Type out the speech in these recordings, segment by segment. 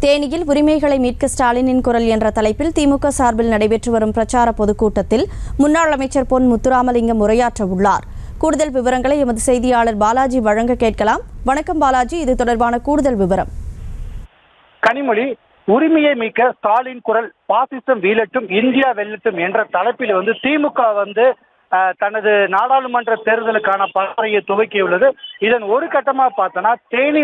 தேனியில் உரிமைகளை மீட்க ஸ்டாலினின் குரல் என்ற தலைப்பில் திமுக சார்பில் நடைபெற்று வரும் பிரச்சார பொதுக்கூட்டத்தில் முன்னாள் அமைச்சர் பொன் முத்துராமலிங்கம் உரையாற்ற உள்ளார். கூடுதல் விவரங்களை எமது செய்தியாளர் பாலாஜி வழங்க கேட்கலாம். வணக்கம் பாலாஜி, இது தொடர்பான கூடுதல் விவரம். கனிமொழி, உரிமையை மீட்க ஸ்டாலின் குரல், பாசிசம் வீழட்டும், இந்தியா வெல்லட்டும் என்ற தலைப்பில் திமுக தனது நாடாளுமன்ற தேர்தலுக்கான பரப்புரையை துவக்கியுள்ளது. இதன் ஒரு கட்டமா பார்த்தோன்னா தேனி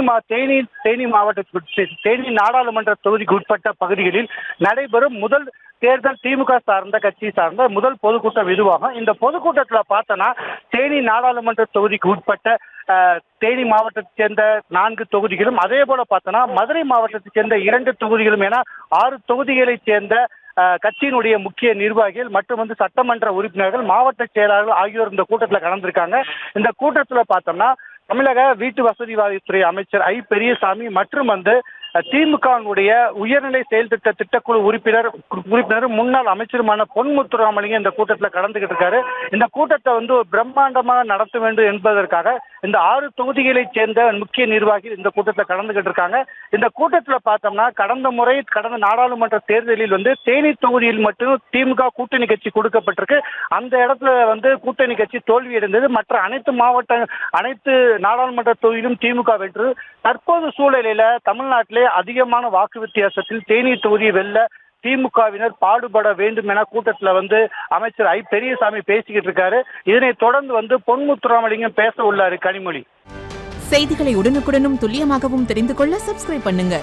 மாவட்டத்திற்கு தேனி நாடாளுமன்ற தொகுதிக்கு உட்பட்ட பகுதிகளில் நடைபெறும் முதல் தேர்தல் திமுக சார்ந்த கட்சி சார்ந்த முதல் பொதுக்கூட்டம் இதுவாகும். இந்த பொதுக்கூட்டத்துல பார்த்தோன்னா தேனி நாடாளுமன்ற தொகுதிக்கு உட்பட்ட தேனி மாவட்டத்தைச் சேர்ந்த 4 தொகுதிகளும், அதே போல பார்த்தோன்னா மதுரை மாவட்டத்தைச் சேர்ந்த 2 தொகுதிகளும் என 6 தொகுதிகளைச் சேர்ந்த கட்சியினுடைய முக்கிய நிர்வாகிகள் மற்றும் சட்டமன்ற உறுப்பினர்கள், மாவட்ட செயலாளர்கள் ஆகியோர் இந்த கூட்டத்தில் கலந்திருக்காங்க. இந்த கூட்டத்தில் பார்த்தோம்னா தமிழக வீட்டு வசதி வாரியத்துறை அமைச்சர் ஐ பெரியசாமி மற்றும் திமுகவுடைய உயர்நிலை செயல் திட்டக்குழு உறுப்பினர் முன்னாள் அமைச்சருமான பொன் முத்துராமலிங்கம் இந்த கூட்டத்தில் கலந்துகிட்டு இருக்காரு. இந்த கூட்டத்தை ஒரு பிரம்மாண்டமாக நடத்த வேண்டும் என்பதற்காக இந்த 6 தொகுதிகளைச் சேர்ந்த முக்கிய நிர்வாகிகள் இந்த கூட்டத்தில் கலந்துகிட்டு இருக்காங்க. இந்த கூட்டத்தில் பார்த்தோம்னா கடந்த நாடாளுமன்ற தேர்தலில் தேனி தொகுதியில் மட்டும் திமுக கூட்டணி கட்சி கொடுக்கப்பட்டிருக்கு. அந்த இடத்துல கூட்டணி கட்சி தோல்வியடைந்தது. மற்ற அனைத்து நாடாளுமன்ற தொகுதியிலும் திமுக வென்று தற்போது சூழலில தமிழ்நாட்டிலே அதிகமான வாக்கு வித்தியாசத்தில் தேனி தொகுதியை வெல்ல திமுகவினர் பாடுபட வேண்டும் என கூட்டத்தில் அமைச்சர் ஐ பெரியசாமி பேசிக்கிட்டு இருக்காரு. இதனை தொடர்ந்து பொன் முத்துராமலிங்கம் பேச உள்ளாரு. கனிமொழி, செய்திகளை உடனுக்குடனும் துல்லியமாகவும் தெரிந்து கொள்ள சப்ஸ்கிரைப் பண்ணுங்க.